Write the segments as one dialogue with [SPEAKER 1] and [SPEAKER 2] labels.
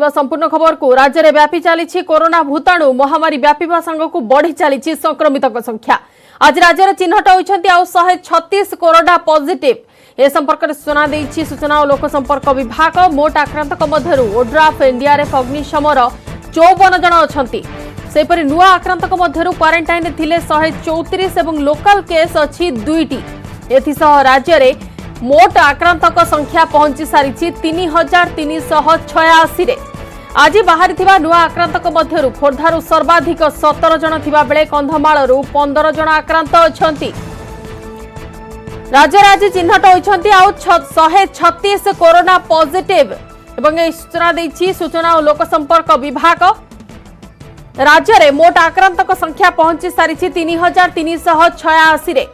[SPEAKER 1] संपूर्ण खबर को राज्य में व्यापी चली कोरोना भूताणु महामारी व्यापा सांग को बढ़ी चली संक्रमित संख्या। आज राज्य में चिन्हट होती 136 कोरोना पॉजिटिव। ए संपर्क में सूचना देती सूचना और लोक संपर्क विभाग। मोट आक्रांतक मध्यरु ओड्राफ एनडीआरएफ अग्निशमर 54 जन अछंती। सेपरि नुआ आक्रांतक मध्यरु क्वारंटाइन थिले 134 और लोकल केस अच्छी 2टी। एथिसह राज्य में मोट आक्रांतक संख्या पहुंची सारी 3386 रे। आज बाहरी नुआ आक्रांतक मध्यरु खोर्धारु सर्वाधिक 17 जन थिबा बेले कंधमालरू 15 जन आक्रांत अछंती। राज्य आज चिन्हट होइछंती 136 कोरोना पॉजिटिव एवं ए सूचना देछि सूचना और लोक संपर्क विभाग। राज्य में मोट आक्रांतक संख्या पहुंची सारी 3386 रे।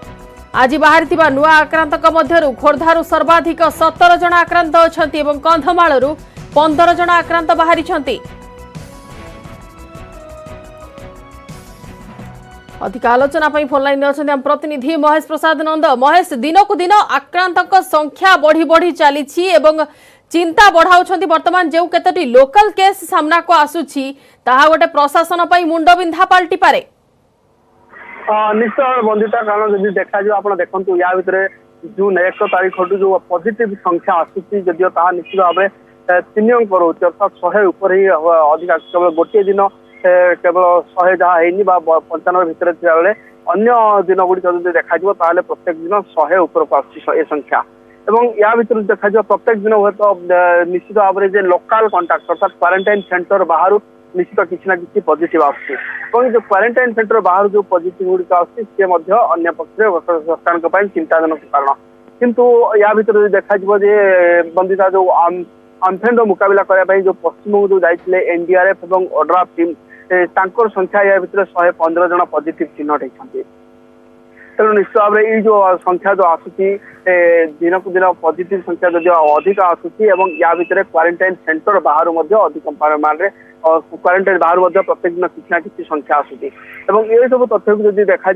[SPEAKER 1] आज बाहरी नुआ आक्रांतक मध्यरु खोर्धारु सर्वाधिक 17 जन आक्रांत अछंती एवं कंधमालरू 15 जन आक्रांत बाहरी छंती। अधिक आलोचना फोन लाइन में आम प्रतिनिधि महेश प्रसाद नंद। महेश, दिन को दिन आक्रांतक संख्या बढ़ी बढ़ी चली एवं चिंता बढ़ाउछंती। वर्तमान जो केतोटी लोकल केस सामना को आसुछि ताहा गोटे प्रशासन पई मुंडबिंधा पलटि पारे।
[SPEAKER 2] निश्चय बंधिता कारण जब देखा आप देखु या भितर जून 1 तारीख जो पॉजिटिव संख्या आसूसी जदिव ता निश्चित भाव 3 अंक रोचे अर्थात 100 उपर ही अधिक केवल गोटे दिन केवल 100 जहाँ है 95 भितर बेले अन्य दिन गुड़िक जो देखा प्रत्येक दिन 100 उपर को आए संख्या एवं या भर देखा प्रत्येक दिन हे तो निश्चित भाव में लोकल कंटाक्ट अर्थात क्वारंटाइन सेंटर बाहर निश्चित किसी ना कि पॉजिटिव आसुची जो क्वारंटाइन सेंटर बाहर जो पॉजिटिव गुड़िक आसुची अन्य पक्ष सरकार चिंताजनक कारण किंतु या भर देखा बंदिता जो आम्फेन मुकाबला करने जो पश्चिम जो जाते एनडीआरएफ और ओड्राफ टीम संख्या या भर 115 जन पॉजिटिव चिन्हट होती। तेणु निश्चित भाव में ये जो संख्या जो आसूची दिन को दिन पॉजिटिव संख्या जो अधिक आसूची या भर क्वारंटाइन सेंटर बाहर अधिक परिमाण में क्वारंटाइन बाहर प्रत्येक दिन किसी ना कि संख्या आसूची ये सब तथ्य को जब देखा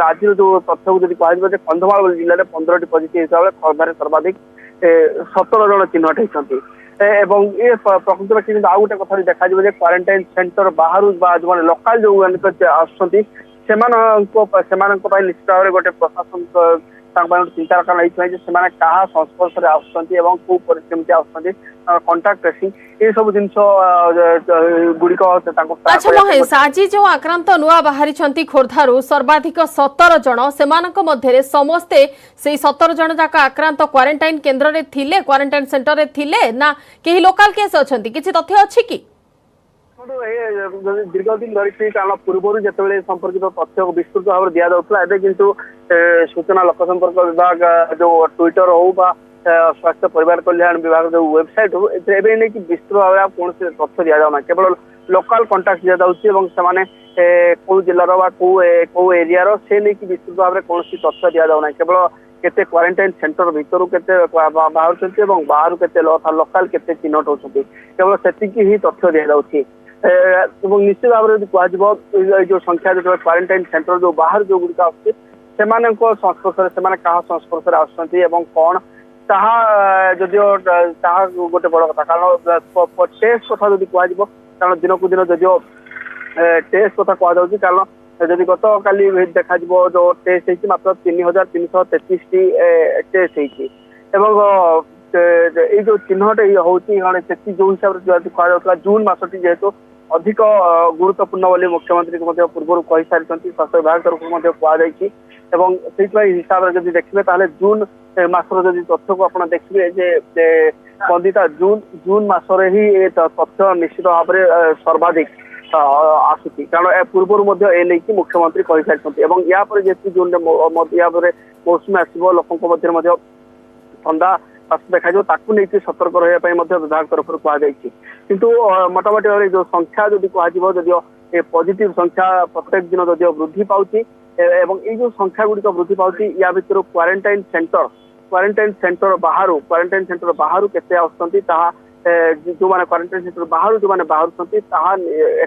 [SPEAKER 2] आज जो तथ्य को जब कह कंधमाल जिले में 15टी पॉजिटिव हिसाब से खोर्धार सर्वाधिक 17 जन चिन्हट होती। ये प्रकृति में आउ गोटे कथा देखा क्वारंटाइन सेंटर बाहर जो लोकल जो आसुँच निश्चित भाव में गोटे प्रशासन चिंतार कारण ये क्या संस्पर्श कौ परिस्थिति आसुँच कंटाक्ट ट्रेसिंग ये सब जिन गुड़िक।
[SPEAKER 1] अच्छा महेश, आज जो आक्रांत नुआ बाहरी खोर्धारू सर्वाधिक 17 जन से समस्ते से 17 जन जाक आक्रांत क्वारंटाइन केन्द्र में थिले क्वारंटाइन सेंटर में थिले ना कहीं लोकल केस अच्छा किसी तथ्य अच्छी कि
[SPEAKER 2] दीर्घ दिन धरी कारण पूर्व जो संपर्कित तथ्य विस्तृत भाव में दि जाऊला किंतु सूचना लोक संपर्क विभाग जो ट्विटर हो स्वास्थ्य परिवार कल्याण विभाग जो वेबसाइट हो नहीं कि विस्तृत भाव में कौन तथ्य दि जाऊना केवल लोकल कंटाक्ट दि जाने कौ जिलार कौ एरिया से नहीं कि विस्तृत भाव में कौन तथ्य दि जाऊना केवल केते क्वारंटाइन सेंटर भीतर केते बाहर बाहर केते लोकल केते चिन्हट होती केवल से ही तथ्य दि जाऊँगी। निश्चित भाव में कह जो संख्या जो क्वारंटाइन सेंटर जो बाहर जो गुड़िक आसुँच संस्पर्श क्या संस्पर्श आसुँच कौन जदिव गोटे बड़ कथा कारण टेस्ट कथा जब कह कारण दिन को दिन जदिव टेस्ट कथा कहुच्छी कारण जदि गत काली देखा जो टेस्ट होती मात्र 3333 टेस्ट होती जो चिन्हट होती जो हिसाब से कह जून मसटी जेहेतु अधिक गुरुत्वपूर्ण बोली मुख्यमंत्री को पूर्व कही सारी स्वास्थ्य विभाग तरफ से हिसाब से जब देखिए जून मासर जब तथ्य को आप देखिए बंदिता जून मसरे ही तथ्य निश्चित भाव में सर्वाधिक आसूची कारण पूर्व ए नहीं मुख्यमंत्री कही सारी या जून या मौसुमी आसो लोक ठंडा देखा नहीं सतर्क रहा विभाग तरफ किंतु मोटामोटी भाव जो संख्या जब कह पॉजिटिव संख्या प्रत्येक दिन जदि वृद्धि पाँच ये जो संख्या गुड़िक वृद्धि पाँच या भर क्वारंटाइन सेंटर बाहर केते आसुँच जो मैंने क्वारंटाइन सेंटर बाहर जो मैंने बाहर एक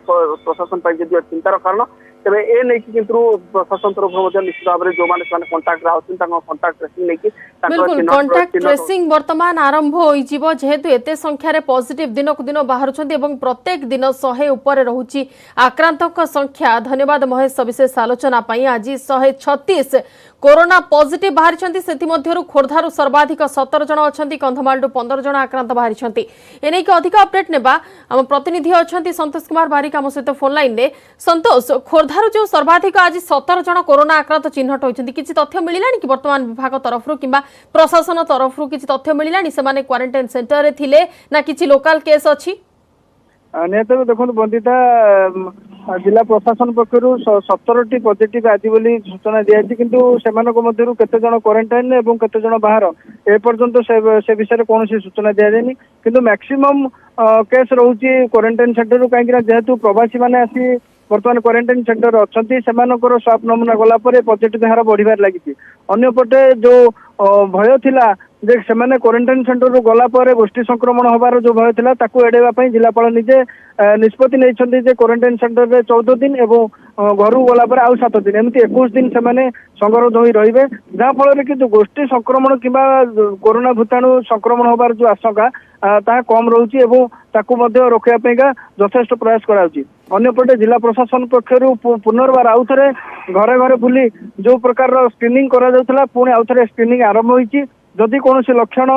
[SPEAKER 2] प्रशासन जदि चिंतार कारण तेज ए नहीं किंतु प्रशासन तरफ निश्चित भाव में जो मैंने कंटाक्ट कंटाक्ट ट्रेसिंग नहीं
[SPEAKER 1] बिल्कुल कंटाक्ट ट्रेसिंग वर्तमान आरंभ हो जेहेतु एते संख्यार पॉजिटिव दिन को दिन बाहर प्रत्येक दिन 100 उपर रहुची आक्रांतक संख्या। धन्यवाद महेश सविशेष आलोचना आज 136 कोरोना पॉजिटिव बाहरी खोर्धारू सर्वाधिक 17 जन अच्छा कंधमाल 15 जन आक्रांत बाहरी एने अधिक अपडेट नेबा आम प्रतिनिधि अच्छा संतोष कुमार बारिक आम सहित फोन लाइन में। संतोष खोर्धारू जो सर्वाधिक आज 17 जन कोरोना आक्रांत चिन्हट होती किसी तथ्य मिलला कि वर्तमान विभाग तरफ कि प्रशासन तरफ किसी तथ्य मिलला से क्वारंटाइन सेंटर रे थिले ना किसी लोकल केस अच्छी
[SPEAKER 3] निहत देखो बंदिता जिला प्रशासन पक्षर 17टी पॉजिटिव आज बोली सूचना दी किंतु से केते जन क्वारंटाइन एवं केते जन बाहर ए पर्यंत से विषय कौन सूचना दि जाएनी किंतु मैक्सिमम केस रोचे क्वारंटाइन सेंटर कहीं जेहेतु प्रवासी मैंने आसी बर्तमान क्वारंटाइन सेंटर अच्छा स्वाब नमूना गलापर पॉजिटिव हार बढ़िबार लगी अन्यपटे जो भय थिला जे से क्वारंटाइन सेंटर गला पर गोष्ठी संक्रमण होबार जो भय थिला ताकू एड़ेबा जिलापाल निजे निष्पत्ति नहीं क्वारंटाइन सेंटर रे 14 दिन एवं घर गला पर आउ 7 दिन एमती 21 दिन से संगरोध हो रही जहाँ फल कि गोष्ठी संक्रमण कि कोरोना भूताणु संक्रमण होबार जो आशंका ताहा कम रोचे ताकू रोकने यथेष्ट प्रयास कराउछि। अन्यपटे जिला प्रशासन पक्षर पुनर्बार आउ थे घरे घरे बुली जो प्रकार स्क्रीनिंग करा पुणी आउ थे स्क्रीनिंग आरंभ होती जदि कौन लक्षण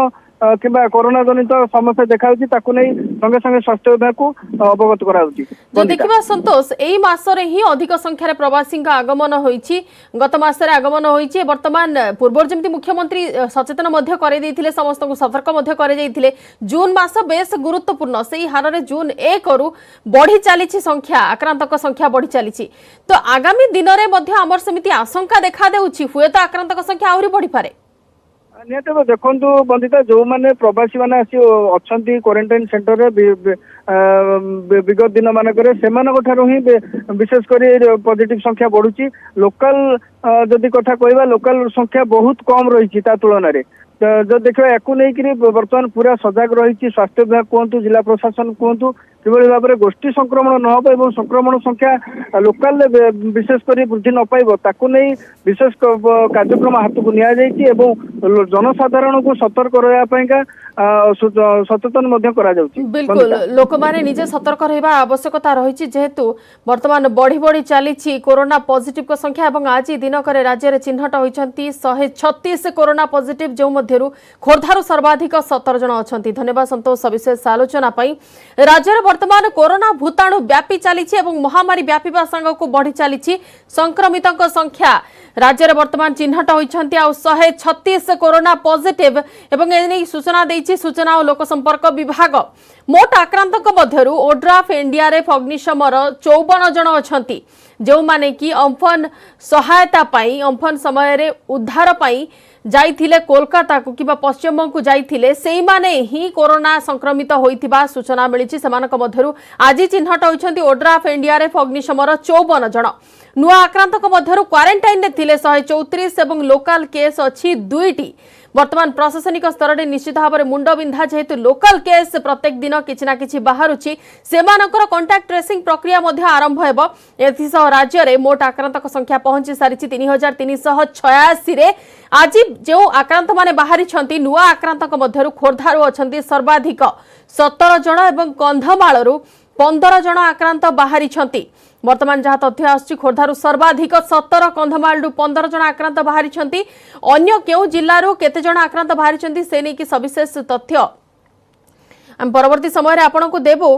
[SPEAKER 3] कि कोरोना जनित समस्या देखा संगे संगे स्वास्थ्य विभाग को अवगत करा
[SPEAKER 1] देखा। संतोष यही मासरे ही अधिक संख्यार प्रवासी आगमन होइछि गत मासरे आगमन होइछि वर्तमान पूर्व जमी मुख्यमंत्री सचेतन कर समस्त को सतर्क कर जून मास बेस गुरुत्वपूर्ण से हार में जून 1 रु बढ़ी चली संख्या आक्रांतक संख्या बढ़ी चली तो आगामी दिन में आमर सेमिति आशंका देखा देउछि हुए तो आक्रांतक संख्या आहरी बढ़ी पारे
[SPEAKER 3] निहत देखु बंदिता जो मैंने प्रवासी मैंने आसी अच्छा क्वारंटाइन सेंटर विगत दिन मानक ही विशेषकर पॉजिटिव संख्या बढ़ुची लोकल जदि कथा कहवा लोकल संख्या बहुत कम रही तुलन जो देखा या बर्तमान पूरा सजग रही स्वास्थ्य विभाग कहतु जिला प्रशासन कहतु कि भाव में गोष्ठी संक्रमण न हो संक्रमण संख्या लोकाल विशेषकर वृद्धि न पाइब ताकू नहीं विशेष कार्यक्रम हाथ को नि जनसाधारण को सतर्क रहा सचेतन
[SPEAKER 1] बिल्कुल लोक मैंने निजे सतर्क रहा आवश्यकता रही जेहेतु वर्तमान बढ़ी बढ़ी चली कोरोना पॉजिटिव को संख्या और आज दिनक राज्य में चिन्हट होती 136 कोरोना पॉजिटिव जो मध्यरु खोर्धारू सर्वाधिक 17 जन अच्छा। धन्यवाद संतोष सविशेष आलोचना राज्य वर्तमान कोरोना भूताणु व्यापी चली महामारी व्यापीवा संग को बढ़ी चली संक्रमितों संख्या राज्य में वर्तमान चिन्हट होती 136 कोरोना पॉजिटिव एवं एने सूचना देछि सूचना और लोक संपर्क विभाग मोट आक्रांतक मध्यरु ओड्राफ एनडीआरएफ अग्निशमर 54 जन अछंती जो माने कि अम्फन सहायता पाई अम्फन समय रे उद्धार पाई जाइथिले कोलकाता को किबा पश्चिम को जाइथिले सेही माने ही कोरोना संक्रमित होइथिबा सूचना मिलिछि समानक मध्यरु आज चिन्हट होइछंती ओड्राफ एनडीआरएफ अग्निशमर 54 जन नुआ आक्रांतक मध्यरु क्वारंटाइन रे थिले 134 एवं लोकल केस अछि 2टी वर्तमान प्रशासनिक स्तर में निश्चित भाव में मुंडबिंधा जेहेतु लोकल केस प्रत्येक दिन किछि ना किछि बाहरुछि सेमानकर कंटाक्ट ट्रेसिंग प्रक्रिया मध्य आरंभ हेबो एथिसह राज्य में मोट आक्रांतक संख्या पहुंची सारिछि 3386 रे आज जो आक्रांत माने बाहरी छंती नुआ आक्रांतक मध्यरु खोर्धारू अछंती सर्वाधिक 17 जन एवं कंधमालरू 15 जन आक्रांत बाहरी छंती वर्तमान जहाँ तथ्य आसछि खोर्धारू सर्वाधिक 17 कंधमालू 15 जन आक्रांत बाहरी छंती अन्य केउ जिल्लारू केते जन आक्रांत बाहरी छंती से नै कि सविशेष तथ्य हम परवर्ती समय रे आपन को देबो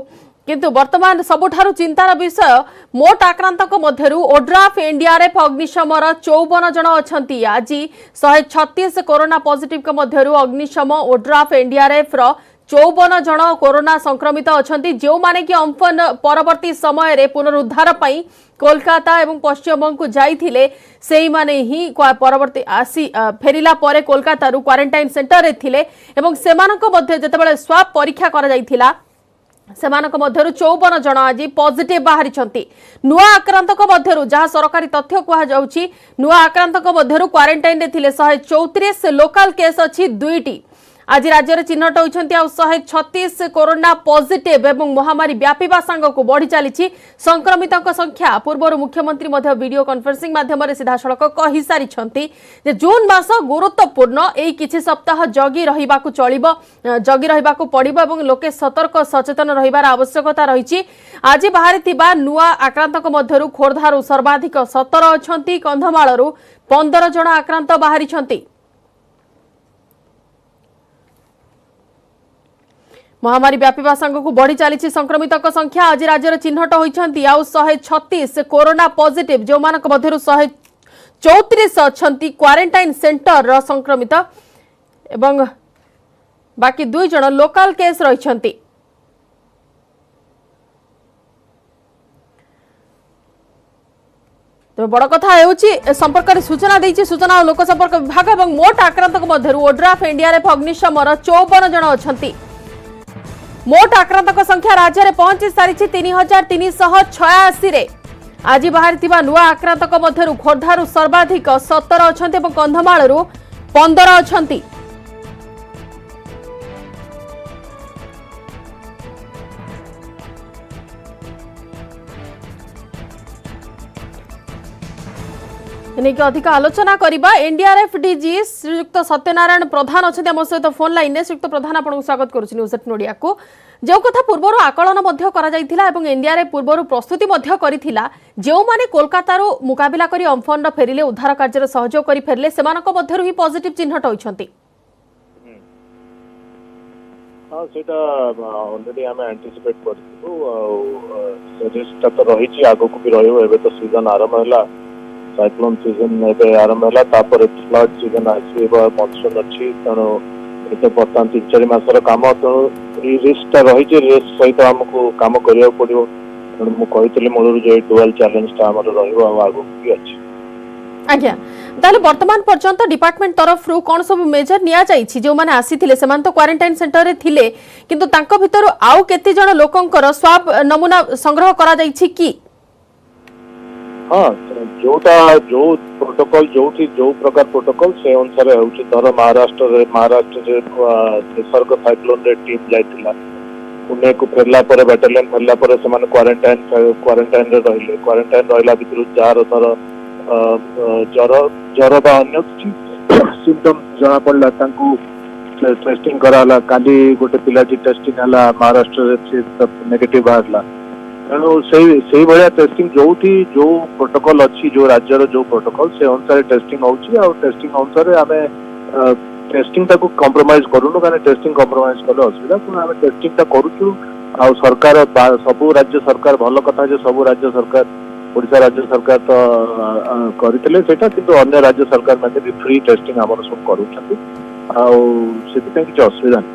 [SPEAKER 1] किंतु वर्तमान सबुठारू चिंतार विषय मोट आक्रांतक मध्यरु ओड्राफ एनडीआरएफ अग्निशमर 54 जन अछंती आज 136 कोरोना पॉजिटिव के मध्यरु अग्निशम ओड्राफ एनडीआरएफ रो 54 जन कोरोना संक्रमित अछंती जो माने कि अम्फन परवर्ती समय रे पुनरुद्धार पाई कोलकाता एवं पश्चिम को जाइथिले सेही माने ही परवर्ती आसी फेरिला परे कोलकाता रु क्वारंटाइन सेंटर रे थिले एवं सेमानक मध्य जतेबेले स्वाब परीक्षा करा जाइथिला सेमानक मध्यरु 54 जन आज पॉजिटिव बाहरी छंती नुआ आक्रांतक मध्यरु जहां सरकारी तथ्य कहा जाउची नुआ आक्रांतक मध्यरु क्वारंटाइन रे थिले 134 लोकल केस अछि 2टी आज राज्य में चिन्हट होती 136 कोरोना पॉजिटिव एवं महामारी व्यापीवा सांगक बढ़ी चली संक्रमितों संख्या। पूर्व मुख्यमंत्री वीडियो कॉन्फ्रेंसिंग माध्यम सीधासख कही सारी जून मास गुरुत्वपूर्ण यही किछि सप्ताह जगी रहिबाकु चलिबो जगी रहिबाकु पड़िबो एवं लोके सतर्क सचेतन रहिबार आवश्यकता रही। आज बाहरी नुआ आक्रांतक मध्यरु खोर्धारु सर्वाधिक 17 अछंती, कंधमालरू 15 जन आक्रांत बाहरी छंती। महामारी व्यापीवा सांगक बढ़ी चली संक्रमितों संख्या। आज राज्य में चिन्हट होती 136 कोरोना पॉजिटिव, जो मानक मध्यरु 134 अछंती क्वारंटाइन सेंटर रो संक्रमित एवं बाकी 2 जन लोकल केस रही। तो बड़ कथा है संपर्क में सूचना देती सूचना और लोक संपर्क विभाग और मोट आक्रांतक मध्यरु ओड्राफ एनडीआरएफ अग्निशमर 54 जन अछंती। मोट आक्रांतक संख्या राज्य में पहुंची सारी 3386 रे। आज बाहरी नुआ आक्रांतक मध्यरु खोर्धारु सर्वाधिक 17 अछंती और कंधमालरू 15 अछंती। इनके अधिक आलोचना करबा एनडीआरएफ डीजी श्रीयुक्त सत्यनारायण प्रधान अच्छा आम सहित फोन लाइन में। श्रीयुक्त प्रधान आपको स्वागत करुच्ची न्यूज 18 ओडिया को। जो कथा पूर्व आकलन और एनडीआरएफ पूर्व प्रस्तुति करिथिला, जो माने कोलकातारू मुकाबिला करी अम्फन फेरिले उद्धार कार्य सहयोग करी फेरिले सेमानक मध्यरु ही पॉजिटिव चिन्हट होइछंती।
[SPEAKER 4] हाँ सेटा ऑलरेडी आम एंटीसिपेट करथिलु रिस्क तो रही आगो को भी रहियो। एबे तो सीजन आरंभ होला, साइक्लोन सीजन एबे आरंभ होला, तापर फ्लड सीजन आसीबो, मॉनसून अछि, तनो एते बर्तमान 3-4 मासर काम तो रिस्क रही। रिस्क सहित आमको काम करिया पड़ियो। मु कहितले मूलर जे डुअल चैलेंज ता हमर रहिबो आ आगो भी अछि।
[SPEAKER 1] आज्ञा ताले वर्तमान पर्यंत डिपार्टमेंट तरफ रु कोन सब मेजर निया जाईछि? जो माने आसीथिले सेमान तो क्वारंटाइन सेंटर रे थिले, किंतु तांको भितरु आउ केते जण लोकंकर स्वाब नमूना संग्रह करा जाईछि की?
[SPEAKER 4] हाँ जोटा जो प्रोटोकॉल जो प्रकार प्रोटोकॉल से अनुसार होउछि। धर महाराष्ट्र निसर्ग साइक्लोन रे टीम जाइतिला, पुणे को फेरला पर बैटालियन फेरला पर से माने क्वारंटाइन रे रहिले। क्वारंटाइन रहिला भितरु जार धर जर बा अन्य सिम्पटम जना पड़ला तांकू टेस्टिंग कराला। काली गोटे पिला टेस्टिंग हला महाराष्ट्र रे नेगेटिव बाहरला। तेणु से भाया टेस्टिंग जो प्रोटोकॉल अच्छी, जो राज्यर जो प्रोटोकॉल से अनुसार टेस्टिंग होउछि। आ टेस्टिंग अनुसार आमे टेस्टिंग ताको कंप्रोमाइज करूनु, कारण टेस्टिंग कंप्रोमाइज कले असुविधा। पण आमे टेस्टिंग ता करूछु। आ सरकार सबु राज्य सरकार भल कथा जे सबु राज्य सरकार ओडिशा राज्य सरकार तो करथिले सेटा, किंतु अन्य राज्य सरकार माने भी फ्री टेस्टिंग हमर सब करूछथि। आ सेति किछ असुविधा नै।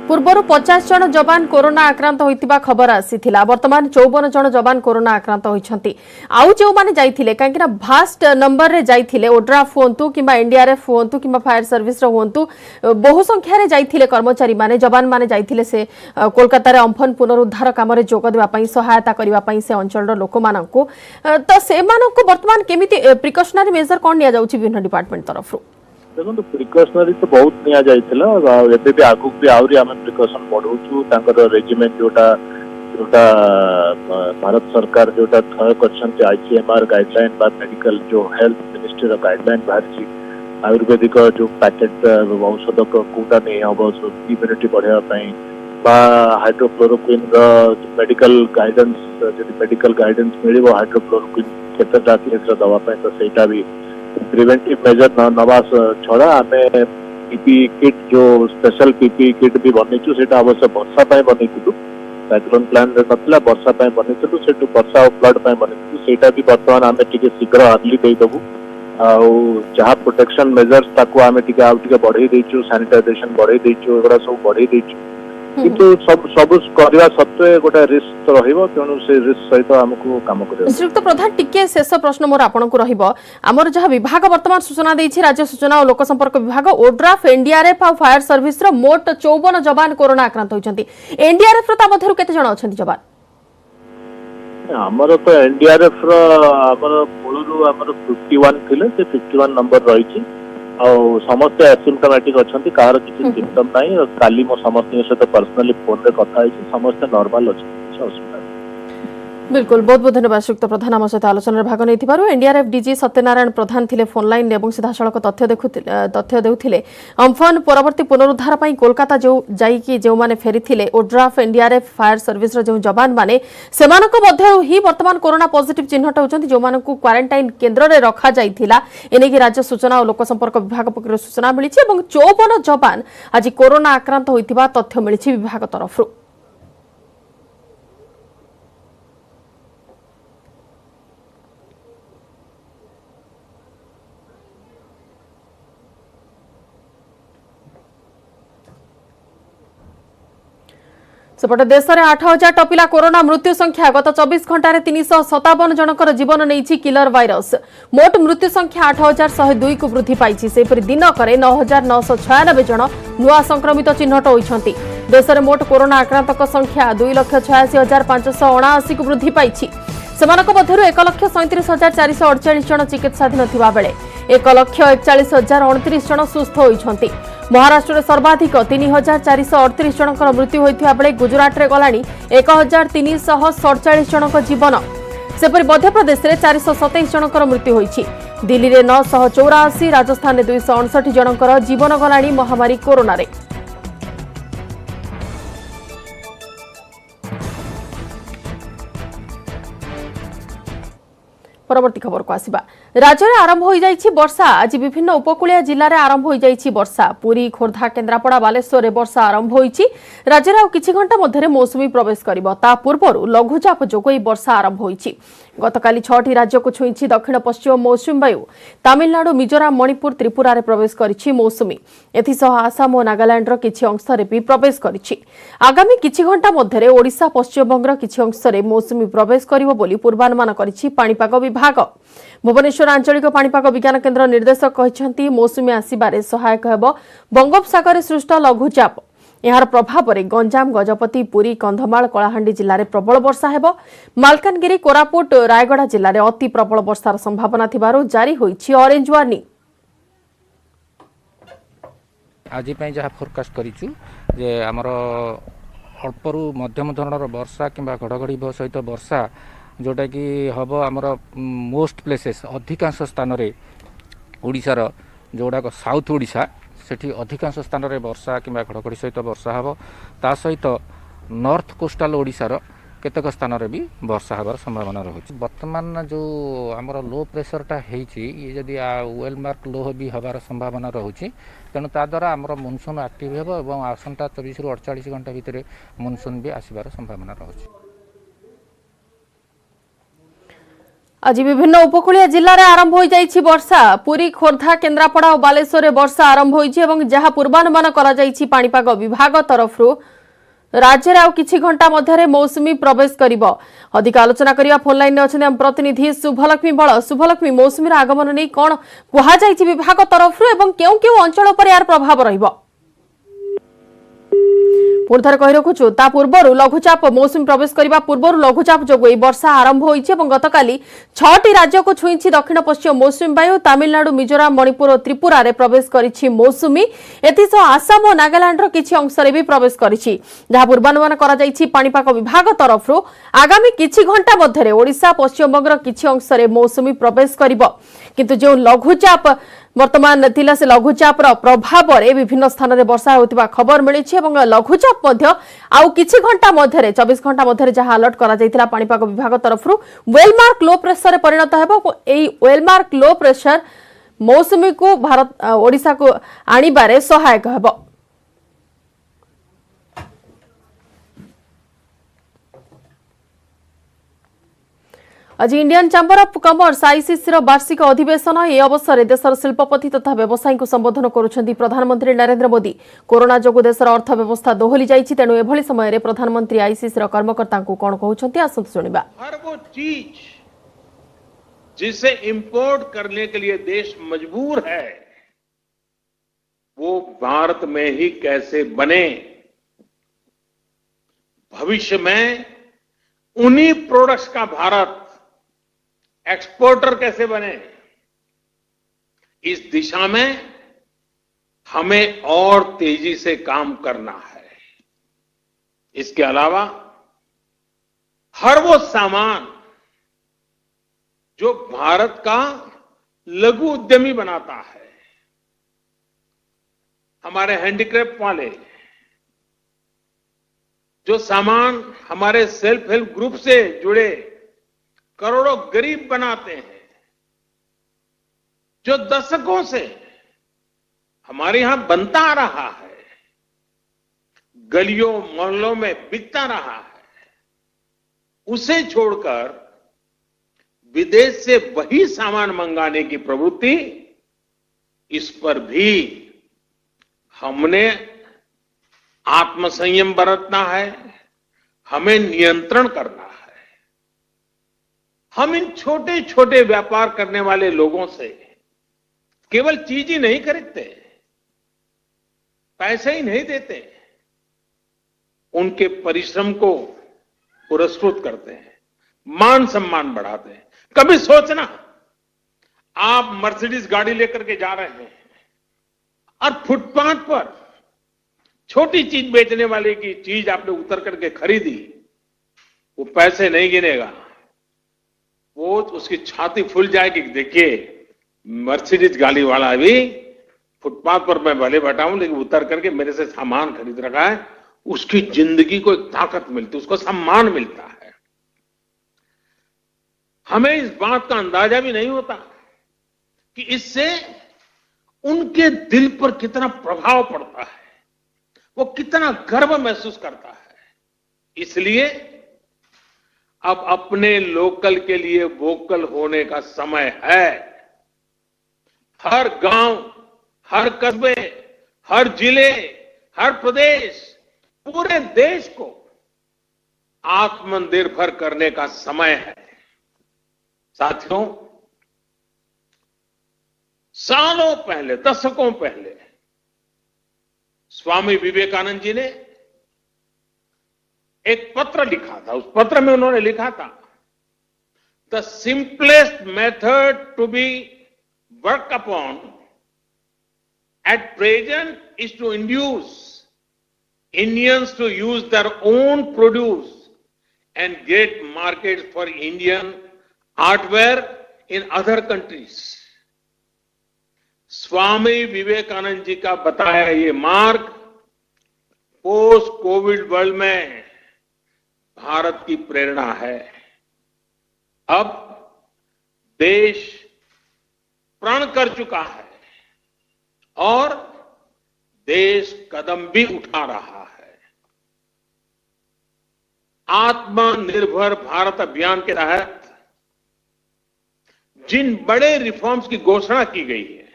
[SPEAKER 1] पूर्वर 50 जन जवान कोरोना आक्रांत होइतिबा खबर आसीथिला, वर्तमान 54 जन जवान कोरोना आक्रांत होइछंती। आउ जो माने जाइथिले काहेकि भास्ट नंबर रे जाइथिले, ओड्राफ होंतु किबा एनडीआरएफ होंतु किबा फायर सर्विस रो होंतु, बहु संख्या रे जाइथिले कर्मचारी माने, जवान माने जाइथिले से कोलकाता रे अम्फन पुनरुद्धार काम रे जोग देबा पई, सहायता करिबा पई से अंचल रो लोक माननकु। तो से माननकु वर्तमान केमिति प्रिकॉशनरी मेजर कोन निया जाउछि विभिन्न डिपार्टमेंट तरफ रो?
[SPEAKER 4] देखो प्रिकॉशनरी तो बहुत निया जाइथिला। एबे भी आगु भी आउरी आमे प्रिकॉशन बढ़ौछु। तांकर रेजिमेंट जोटा भारत सरकार जोटा थय करछन्ते आईसीएमआर गाइडलाइन बा मेडिकल जो हेल्थ मिनिस्ट्री रो गाइडलाइन बाहरछि, आयुर्वेदिक जो पैकेट औषध कोटा नहीं हम इम्यूनिटी बढ़ावा पई बा हाइड्रोक्लोरोक्विन मेडिकल गाइडेंस, जदि मेडिकल गाइडेंस मिलिबो हाइड्रोक्लोरोक्विन केतेटा केस दवा पई, तो सेटा भी प्रिवेंटिव मेजर नवास छड़ा आमे पीपी किट जो स्पेशल पीपी किट भी बनीचु। सेटा अवश्य वर्षा पाए बनीथिलु, साइक्लोन प्लान रे नथिला, वर्षा पाए बनीथिलु। सेटु वर्षा और फ्लड पाए बनीथिलु। सेटा भी वर्तमान आमे टिके शीघ्र अर्ली देई दबु। आ जहा प्रोटेक्शन मेजर्स ताको आमे टिके आउ टिके बढ़ाई देइछु, सैनिटाइजेशन बढ़ाई देइछु, एगुडा सब बढ़ाई देइछु। किंतु सब करवा सत्वे गोटे रिस्क तो रहिबो, तेणु से रिस्क सहित हमको काम करियो।
[SPEAKER 1] श्रीयुक्त प्रधान टिके शेष प्रश्न मोर आपनकु रहिबो। हमर जहा विभाग वर्तमान सूचना देइछि, राज्य सूचना और लोक संपर्क विभाग, ओड्राफ एनडीआरएफ और फायर सर्विस रो मोट 54 जवान कोरोना आक्रांत होइछन्ती। एनडीआरएफ रो ता मध्यरु केते जण अछन्ती जवान?
[SPEAKER 4] हमर तो एनडीआरएफ रो हमर मूलरू हमर 51 थिले, से 51 नंबर रहिछि। समस्ते एसिम्टोमेटिक अच्छी कहार किसी सिम्पटम ना काली मो समस्त सहित पर्सनली फोन रे कथा समस्ते नॉर्मल अच्छे असुविधा
[SPEAKER 1] बिल्कुल बहुत बहुत धन्यवाद श्रीयुक्त प्रधान आम सहित आलोचना भाग नहीं एनडीआरएफ डीजी सत्यनारायण प्रधान थिले फोन लाइन एवं सीधासख तथ्य देउथिले अम्फन परवर्ती पुनरुद्धार पई कोलकाता जो जाईकी जो माने फेरी ओड्राफ एनडीआरएफ फायर सर्विस जो जवान माने सेमानक मध्यरु ही वर्तमान कोरोना पॉजिटिव चिन्हट होचंती जो मानकु क्वारंटाइन केंद्र रे रखा जाईथिला एनेकी राज्य सूचना और लोक संपर्क विभाग पक्षरु सूचना मिलिछि एवं 54 जवान आज कोरोना आक्रांत होइतिबा तथ्य मिलिछि विभाग तरफरु। सेपटे देश में 8000 टपिला कोरोना मृत्यु संख्या गत 24 घंटे 357 जनकर जीवन नहीं किलर वायरस मोट मृत्यु संख्या 8102 को वृद्धि पाई सेपरि दिनक 9996 जन नुआ संक्रमित चिन्हट होती देश में मोट कोरोना आक्रांतक संख्या 2,86,579 को वृद्धि पाई 1,37,448 जन चिकित्साधीन थिबा बेले 1,41,029 जन सुस्थ होइछंती। महाराष्ट्र में सर्वाधिक 3,438 जनकर मृत्यु होइथिबा बेले गुजरात रे गलानी 1,347 जनक जीवन सेपरि मध्यप्रदेश में 427 जनकर मृत्यु होइछि दिल्ली में 984 राजस्थान में 259 जनकर जीवन गलानी महामारी कोरोना रे। परवर्ती खबर को आसिबा राज्य में आरंभ हो जाइछि वर्षा आज विभिन्न उपकूलीय जिले में आरंभ हो जाइछि वर्षा पुरी खोर्धा केन्द्रापड़ा बालेश्वर में वर्षा आरंभ होइछि राज्य में किछि घंटा मध्य मौसुमी प्रवेश करिबो ता पूर्व लघुचाप जोगई वर्षा आरंभ होइछि गतकाली 6टी राज्य को छुईछि दक्षिण पश्चिम मौसुमी वायु तमिलनाडु मिजोराम मणिपुर त्रिपुरा रे प्रवेश करिछि मौसुमी एथिसह आसाम और नागालैंड रो किछि अंश रे भी प्रवेश करिछि आगामी किछि घंटा मध्य ओडिशा पश्चिम बंगर किछि अंश रे मौसुमी प्रवेश करिवो बोली पूर्वानुमान करिछि पाणीपाग विभाग भुवनेश्वर आंचलिक पाणीपाग विज्ञान केन्द्र निर्देशक कहते मौसुमी आसबार सहायक हेब बंगोपसागर सृष्ट लघुचाप यार प्रभाव में गंजाम गजपति पुरी कंधमाल कलाहांडी जिले में प्रबल वर्षा हेब मालकानगिरी कोरापुट रायगड़ा जिले में अति प्रबल वर्षार संभावना थिबारु जारी होइछि ऑरेंज वार्निंग।
[SPEAKER 5] आज जहाँ फोरकास्ट करिछु जे हमर अल्परू मध्यम धरणर वर्षा किंबा घड़घड़ी सहित वर्षा जोटा कि हम आमर मोस्ट प्लेसेस अधिकांश स्थान रे ओडिशार जोड़ाक साउथ ओडिशा सेठी अधिकांश स्थान रे वर्षा किंबा घड़घड़ी सहित वर्षा हम ता सहित नॉर्थ कोस्टाल ओडिशार केतक स्थान रे भी वर्षा हबार संभावना रही। वर्तमान जो आमर लो प्रेशरटा होइछि ये जदि वेलमार्क लो भी हबार संभावना रही तेणु ता द्वारा आमर मनसून एक्टिव हेबो एवं आसंता 24 रु 48 घंटा भितर मनसून भी आसिबार संभावना रही।
[SPEAKER 1] आज विभिन्न उपकूलीय जिले में आरंभ हो जाइछि वर्षा पुरी खोर्धा केन्द्रापड़ा और बालेश्वर में वर्षा आरंभ होइछि एवं जहां पूर्वानुमान करा जाइछि पाणीपाग विभाग तरफरु राज्य में किछि घंटा मध्य मौसुमी प्रवेश करिबो। अधिक आलोचना करिया फोन लाइन में अछन प्रतिनिधि शुभलक्ष्मी बळ। शुभलक्ष्मी मौसुमी आगमन नहीं कौन कहा जाइछि विभाग तरफरु एवं केउ केउ अंचल पर यार प्रभाव रहिबो पुनः कही रखुछु ता पूर्व लघुचाप मौसुमी प्रवेश करने पूर्व लघुचाप जो वर्षा आरंभ होइछि एवं गतकाली 6टी राज्य को छुईछि दक्षिण पश्चिम मौसुमी वायु तमिलनाडु मिजोराम मणिपुर और त्रिपुरा रे प्रवेश करिछि मौसुमी एथिसह आसाम और नागालैंड रो किछि अंश रे भी प्रवेश करिछि जहां पूर्वानुमान करा जाइछि पाणीपाग विभाग तरफरु आगामी किछि घंटा मध्य ओडिशा पश्चिम बंगर किछि अंश रे मौसुमी प्रवेश करिबो किंतु जो लघुचाप वर्तमान थिला से लघुचाप प्रभाव में विभिन्न स्थान में वर्षा होतिबा खबर मिली लघुचाप आउ किछि घंटा मध्य 24 घंटा मध्य जहां अलर्ट करा जायतिला पाणीपाग विभाग तरफरु वेलमार्क लो प्रेशर परिणत हेबो एई वेलमार्क लो प्रेशर मौसुमी को भारत ओडिशा को आनिबारे सहायक हेबो। आज Indian chamber of commerce ICC वार्षिक अधिवेशन ए अवसर में देशर शिल्पपति तथा व्यवसायी को संबोधन करुछंती प्रधानमंत्री नरेंद्र मोदी। कोरोना जोगु देशर अर्थव्यवस्था दोहली जाइछि तेणु एभली समय प्रधानमंत्री आईसीसी कर्मकर्ता को कौन कहउछंती आसंतु सुनिबा।
[SPEAKER 6] हर वो चीज जिसे इंपोर्ट करने के लिए देश मजबूर है वो भारत में ही कैसे बने, भविष्य में उन्हीं प्रोडक्ट्स का भारत एक्सपोर्टर कैसे बने, इस दिशा में हमें और तेजी से काम करना है। इसके अलावा हर वो सामान जो भारत का लघु उद्यमी बनाता है, हमारे हैंडीक्राफ्ट वाले, जो सामान हमारे सेल्फ हेल्प ग्रुप से जुड़े करोड़ों गरीब बनाते हैं, जो दशकों से हमारे यहां बनता आ रहा है, गलियों मोहल्लों में बिकता रहा है, उसे छोड़कर विदेश से वही सामान मंगाने की प्रवृत्ति, इस पर भी हमने आत्मसंयम बरतना है, हमें नियंत्रण करना है। हम इन छोटे छोटे व्यापार करने वाले लोगों से केवल चीज ही नहीं खरीदते, पैसे ही नहीं देते, उनके परिश्रम को पुरस्कृत करते हैं, मान सम्मान बढ़ाते हैं। कभी सोचना, आप मर्सिडीज गाड़ी लेकर के जा रहे हैं और फुटपाथ पर छोटी चीज बेचने वाले की चीज आपने उतर करके खरीदी, वो पैसे नहीं गिनेगा, वो उसकी छाती फूल जाएगी। देखिए, मर्सिडीज गाड़ी वाला भी फुटपाथ पर मैं भले बैठा हूं, लेकिन उतर करके मेरे से सामान खरीद रखा है, उसकी जिंदगी को एक ताकत मिलती, उसको सम्मान मिलता है। हमें इस बात का अंदाजा भी नहीं होता कि इससे उनके दिल पर कितना प्रभाव पड़ता है, वो कितना गर्व महसूस करता है। इसलिए अब अपने लोकल के लिए वोकल होने का समय है। हर गांव, हर कस्बे, हर जिले, हर प्रदेश, पूरे देश को आत्मनिर्भर करने का समय है। साथियों, सालों पहले, दशकों पहले स्वामी विवेकानंद जी ने एक पत्र लिखा था। उस पत्र में उन्होंने लिखा था, the simplest method to be work upon at present is to induce Indians to use their own produce and get markets for Indian artware in other countries. Swami Vivekananda ji का बताया ये मार्ग पोस्ट कोविड वर्ल्ड में भारत की प्रेरणा है। अब देश प्रण कर चुका है और देश कदम भी उठा रहा है। आत्मनिर्भर भारत अभियान के तहत जिन बड़े रिफॉर्म्स की घोषणा की गई है,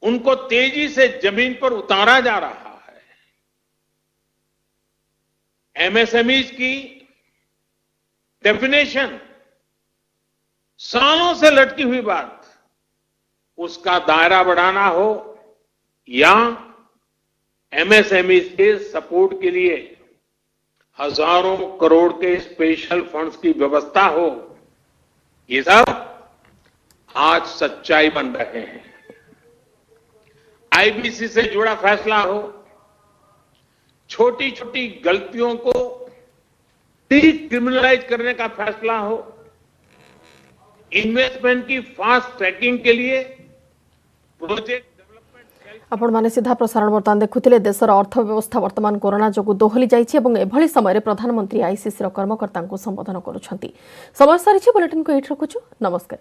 [SPEAKER 6] उनको तेजी से जमीन पर उतारा जा रहा है। एमएसएमईज की डेफिनेशन सालों से लटकी हुई बात, उसका दायरा बढ़ाना हो या एमएसएमई के सपोर्ट के लिए हजारों करोड़ के स्पेशल फंड्स की व्यवस्था हो, ये सब आज सच्चाई बन रहे हैं। आईबीसी से जुड़ा फैसला हो, छोटी छोटी गलतियों को डिक्रिमिनलाइज करने का फैसला हो, इन्वेस्टमेंट की फास्ट ट्रैकिंग के लिए प्रोजेक्ट
[SPEAKER 1] आपण माने सीधा प्रसारण बर्तमान देखुथिले। देशर अर्थव्यवस्था वर्तमान कोरोना जोगु दोहली जाइछि एवं एभली समय प्रधानमंत्री आईसीसी कर्मकर्ता को संबोधन करुछंती। समय सारिछि, बुलेटिन को एठ रखुछु। नमस्कार।